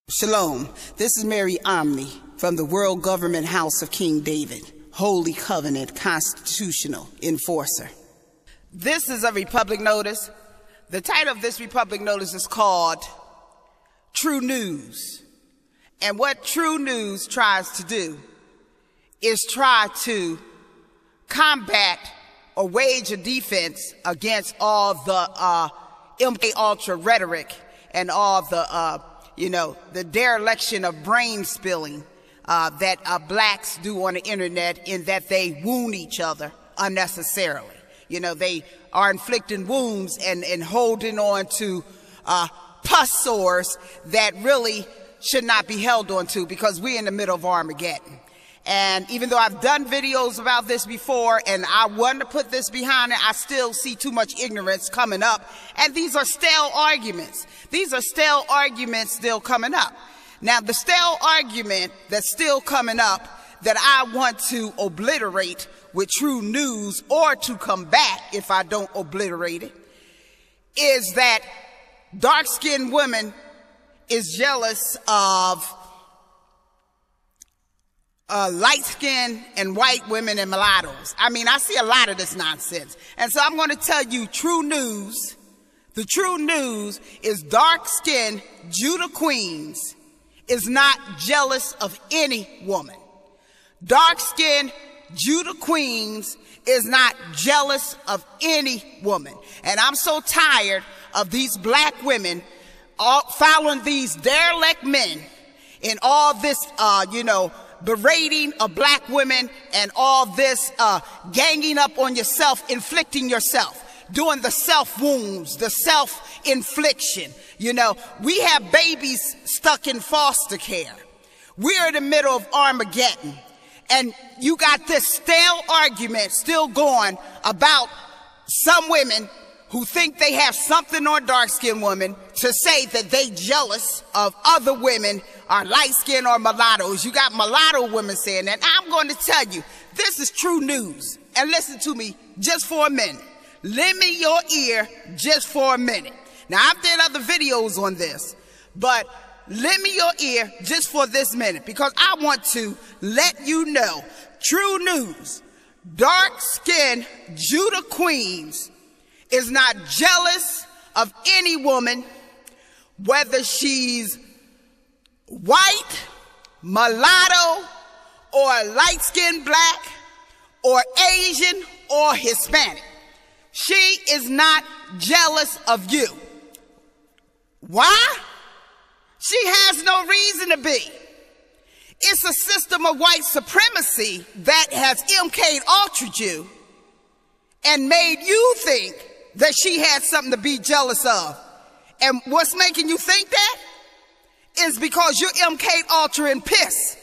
Shalom, this is Mary Omni from the World Government House of King David, Holy Covenant Constitutional Enforcer. This is a Republic Notice. The title of this Republic Notice is called Truenews. And what Truenews tries to do is try to combat or wage a defense against all the MK Ultra rhetoric and all the the dereliction of brain spilling that blacks do on the internet, in that they wound each other unnecessarily. You know, they are inflicting wounds and holding on to pus sores that really should not be held on to, because we're in the middle of Armageddon. And even though I've done videos about this before and I wanted to put this behind it, I still see too much ignorance coming up. And these are stale arguments. These are stale arguments still coming up. Now, the stale argument that's still coming up that I want to obliterate with Truenews, or to combat if I don't obliterate it, is that dark-skinned women is jealous of light-skinned and white women and mulattoes. I mean, I see a lot of this nonsense. And so I'm going to tell you true news. The true news is dark-skinned Judah queens is not jealous of any woman. Dark-skinned Judah queens is not jealous of any woman. And I'm so tired of these black women following these derelict men in all this, berating of black women and all this ganging up on yourself, inflicting yourself, doing the self-wounds, the self-infliction. You know, we have babies stuck in foster care. We're in the middle of Armageddon. And you got this stale argument still going about some women who think they have something on dark-skinned women to say that they jealous of other women are light-skinned or mulattoes. You got mulatto women saying that. I'm going to tell you, this is true news. And listen to me just for a minute. Lend me your ear just for a minute. Now, I've did other videos on this, but lend me your ear just for this minute, because I want to let you know, true news, dark-skinned Judah queens is not jealous of any woman, whether she's white, mulatto, or light-skinned black, or Asian, or Hispanic. She is not jealous of you. Why? She has no reason to be. It's a system of white supremacy that has MK'd altered you and made you think that she had something to be jealous of. And what's making you think that is because you're MK'd altering piss.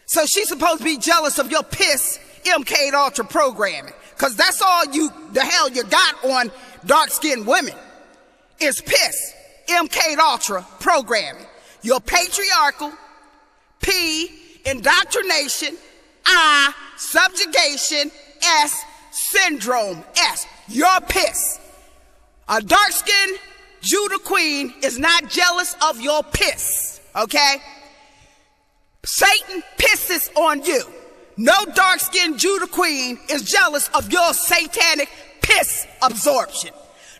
So she's supposed to be jealous of your piss MK'd alter programming, because that's all the hell you got on dark-skinned women is piss MK'd ultra programming. Your patriarchal, P, indoctrination, I, subjugation, S, syndrome, S. You're piss. A dark-skinned Judah queen is not jealous of your piss, okay? Satan pisses on you. No dark-skinned Judah queen is jealous of your satanic piss absorption.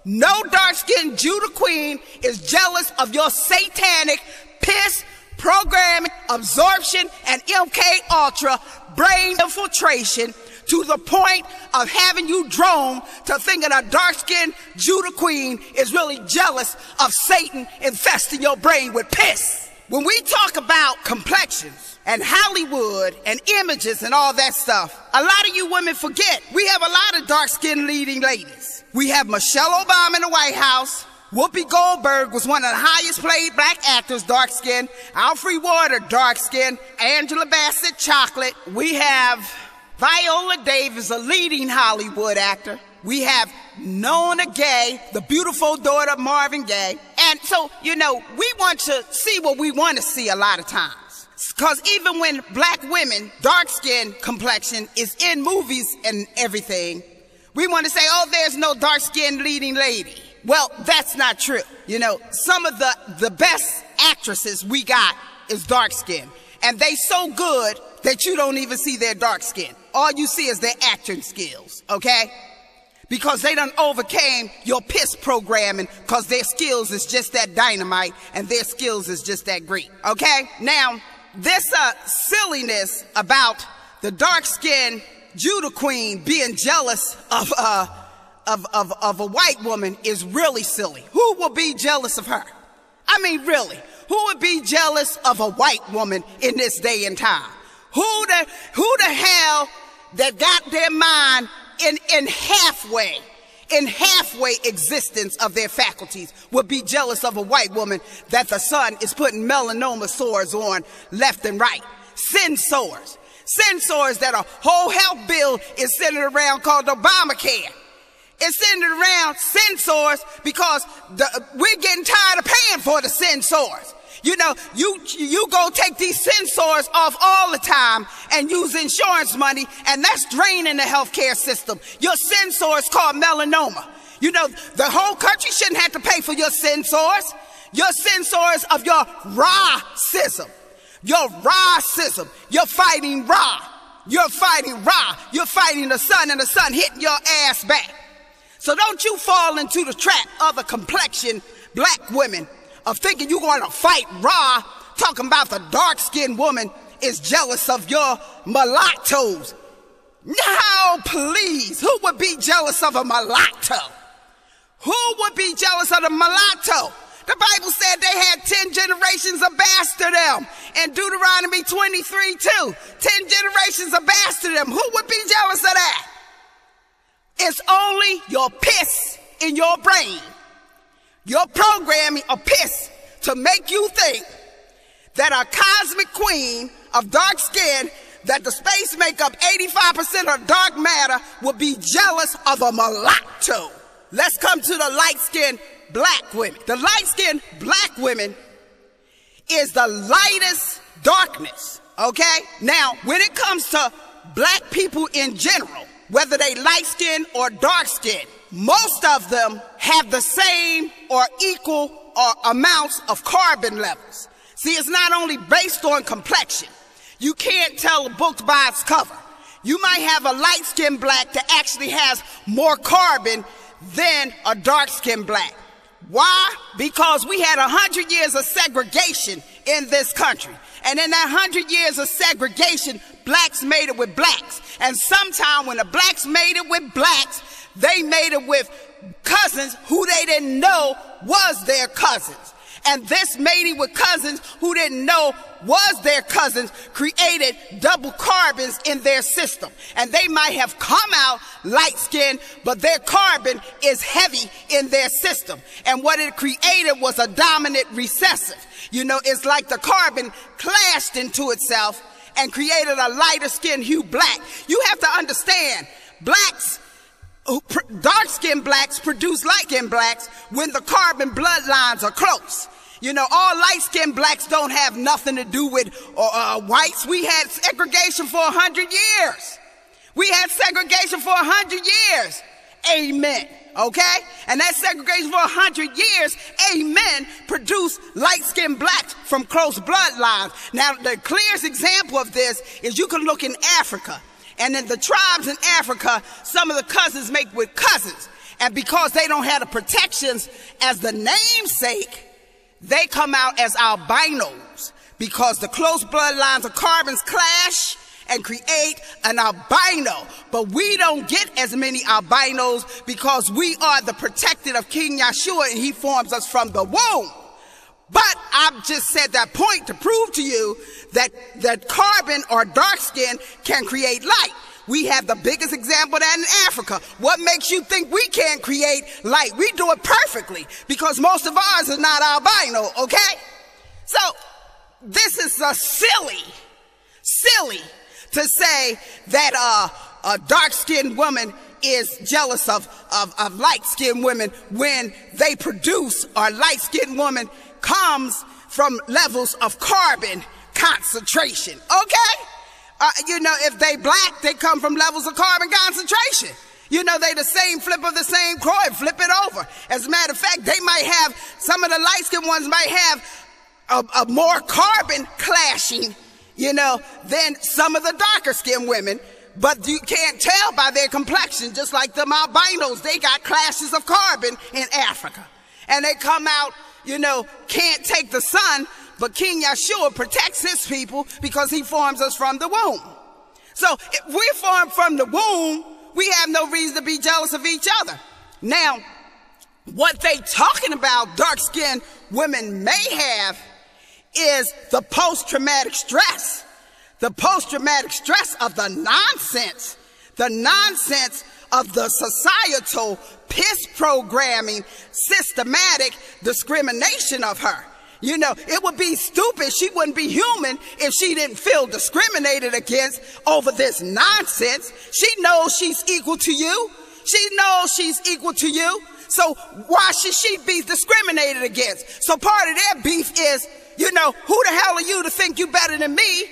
No dark-skinned Judah queen is jealous of your satanic piss programming, absorption, and MK Ultra brain infiltration, to the point of having you drone to thinking a dark-skinned Judah queen is really jealous of Satan infesting your brain with piss. When we talk about complexions and Hollywood and images and all that stuff, a lot of you women forget we have a lot of dark-skinned leading ladies. We have Michelle Obama in the White House. Whoopi Goldberg was one of the highest paid black actors, dark-skinned. Alfre Warder, dark-skinned. Angela Bassett, chocolate. We have Viola Davis, a leading Hollywood actor. We have Nona Gay, the beautiful daughter of Marvin Gaye. And so, we want to see what we want to see a lot of times. Because even when black women, dark-skinned complexion, is in movies and everything, we want to say, oh, there's no dark-skinned leading lady. Well, that's not true. You know, some of the best actresses we got is dark skin. And they so good that you don't even see their dark skin. All you see is their acting skills, okay? Because they done overcame your piss programming, because their skills is just that dynamite and their skills is just that great, okay? Now, this silliness about the dark-skinned Judah queen being jealous of a white woman is really silly. Who will be jealous of her? I mean, really, who would be jealous of a white woman in this day and time? Who the hell that got their mind in halfway existence of their faculties would be jealous of a white woman that the sun is putting melanoma sores on left and right? Sin sores. Sin sores that a whole health bill is sending around called Obamacare. It's sending around sin sores because we're getting tired of paying for the sin sores. You know, you go take these sin sores off all the time and use insurance money, and that's draining the healthcare system. Your sin sores called melanoma. You know, the whole country shouldn't have to pay for your sin sores. Your sin sores of your racism. Your racism. You're fighting Ra. You're fighting Ra. You're fighting the sun, and the sun hitting your ass back. So don't you fall into the trap of the complexion black women of thinking you're going to fight Ra, talking about the dark-skinned woman is jealous of your mulattoes. No, please. Who would be jealous of a mulatto? Who would be jealous of a mulatto? The Bible said they had 10 generations of bastardom. In Deuteronomy 23, too. 10 generations of bastardom. Who would be jealous of that? It's only your piss in your brain. Your programming of piss to make you think that a cosmic queen of dark skin, that the space make up 85% of dark matter, would be jealous of a mulatto. Let's come to the light-skinned black women. The light-skinned black women is the lightest darkness, okay? Now, when it comes to black people in general, whether they light-skinned or dark-skinned, most of them have the same or equal or amounts of carbon levels. See, it's not only based on complexion. You can't tell a book by its cover. You might have a light-skinned black that actually has more carbon than a dark-skinned black. Why? Because we had 100 years of segregation in this country. And in that 100 years of segregation, blacks made it with blacks. And sometime when the blacks made it with blacks, they made it with cousins who they didn't know was their cousins. And this mating with cousins who didn't know was their cousins created double carbons in their system. And they might have come out light-skinned, but their carbon is heavy in their system. And what it created was a dominant recessive. You know, it's like the carbon clashed into itself and created a lighter skin hue black. You have to understand, blacks, dark-skinned blacks produce light-skinned blacks when the carbon bloodlines are close. You know, all light-skinned blacks don't have nothing to do with whites. We had segregation for 100 years. We had segregation for 100 years. Amen. Okay? And that segregation for 100 years, amen, produced light-skinned blacks from close bloodlines. Now, the clearest example of this is you can look in Africa. And in the tribes in Africa, some of the cousins make with cousins. And because they don't have the protections as the namesake, they come out as albinos. Because the close bloodlines of carbons clash and create an albino. But we don't get as many albinos because we are the protected of King Yeshua, and he forms us from the womb. But I've just said that point to prove to you that carbon or dark skin can create light. We have the biggest example of that in Africa. What makes you think we can't create light? We do it perfectly because most of ours is not albino, okay? So this is a silly to say that a dark-skinned woman is jealous of light-skinned women when they produce, or light-skinned woman comes from levels of carbon concentration, okay? You know, if they black, they come from levels of carbon concentration. You know, they the same flip of the same coin, flip it over. As a matter of fact, they might have, some of the light-skinned ones might have a more carbon clashing, you know, than some of the darker-skinned women. But you can't tell by their complexion, just like the albinos, they got clashes of carbon in Africa. And they come out, you know, can't take the sun, but King Yeshua protects his people because he forms us from the womb. So if we're formed from the womb, we have no reason to be jealous of each other. Now, what they talking about dark-skinned women may have is the post-traumatic stress. The post-traumatic stress of the nonsense of the societal piss programming, systematic discrimination of her. You know, it would be stupid. She wouldn't be human if she didn't feel discriminated against over this nonsense. She knows she's equal to you. She knows she's equal to you. So why should she be discriminated against? So part of their beef is, you know, who the hell are you to think you better than me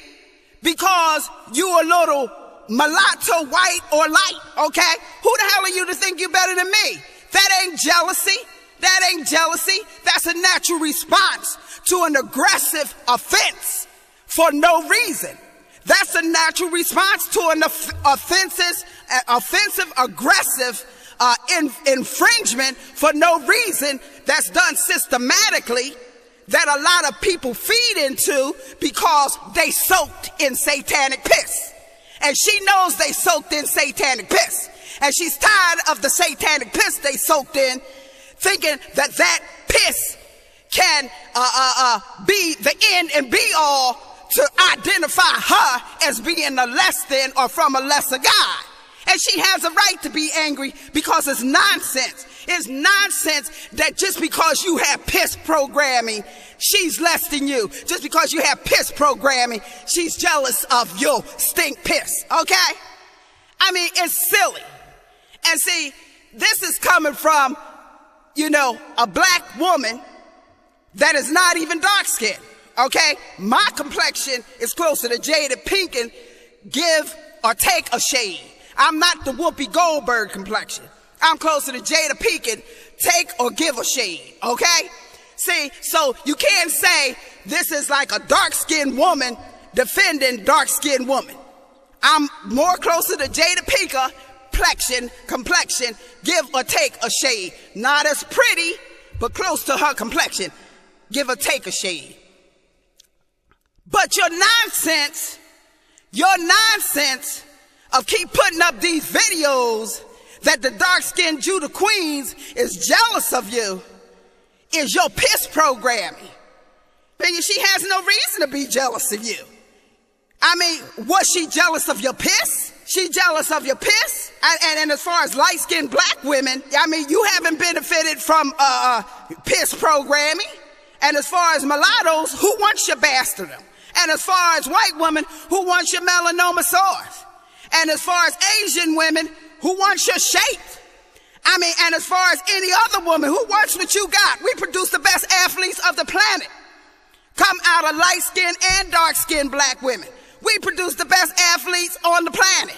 because you a little mulatto, white or light, okay? Who the hell are you to think you better than me? That ain't jealousy. That ain't jealousy. That's a natural response to an aggressive offense for no reason. That's a natural response to an offensive, aggressive infringement for no reason that's done systematically that a lot of people feed into because they soaked in satanic piss. And she knows they soaked in satanic piss. And she's tired of the satanic piss they soaked in, thinking that that piss can be the end and be all to identify her as being a less than or from a lesser God. And she has a right to be angry because it's nonsense. It's nonsense that just because you have piss programming, she's less than you. Just because you have piss programming, she's jealous of your stink piss, okay? I mean, it's silly. And see, this is coming from, you know, a black woman that is not even dark-skinned, okay? My complexion is closer to Jada Pinkett, give or take a shade. I'm not the Whoopi Goldberg complexion. I'm closer to Jada Pinkett, take or give a shade, okay? See, so you can't say this is like a dark-skinned woman defending dark-skinned woman. I'm more closer to Jada Pinkett, complexion, give or take a shade. Not as pretty, but close to her complexion, give or take a shade. But your nonsense of keep putting up these videos that the dark-skinned Judah Queens is jealous of you is your piss programming. She has no reason to be jealous of you. I mean, was she jealous of your piss? She jealous of your piss? And as far as light-skinned black women, I mean, you haven't benefited from piss programming. And as far as mulattoes, who wants your bastardom? And as far as white women, who wants your melanoma sores? And as far as Asian women, who wants your shape? I mean, and as far as any other woman, who wants what you got? We produce the best athletes of the planet. Come out of light-skinned and dark-skinned black women. We produce the best athletes on the planet.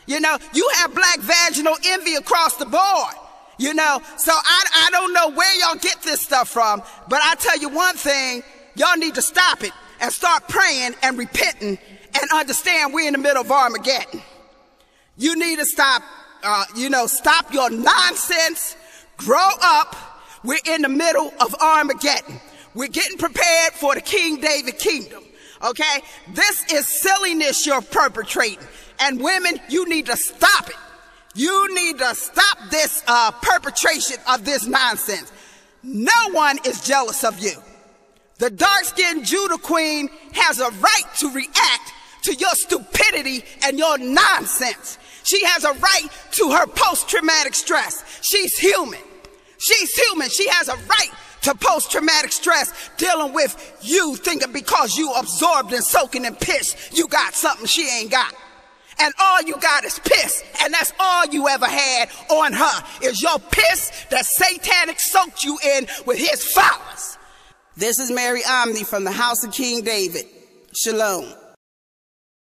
You know, you have black vaginal envy across the board. You know, so I don't know where y'all get this stuff from, but I tell you one thing, y'all need to stop it and start praying and repenting and understand we're in the middle of Armageddon. You need to stop, stop your nonsense, grow up. We're in the middle of Armageddon. We're getting prepared for the King David kingdom, okay? This is silliness you're perpetrating. And women, you need to stop it. You need to stop this perpetration of this nonsense. No one is jealous of you. The dark-skinned Judah Queen has a right to react to your stupidity and your nonsense. She has a right to her post-traumatic stress. She's human. She's human. She has a right to post-traumatic stress dealing with you thinking because you absorbed and soaking in piss, you got something she ain't got. And all you got is piss, and that's all you ever had on her is your piss that satanic soaked you in with his followers. This is Mary Omni from the house of King David. Shalom.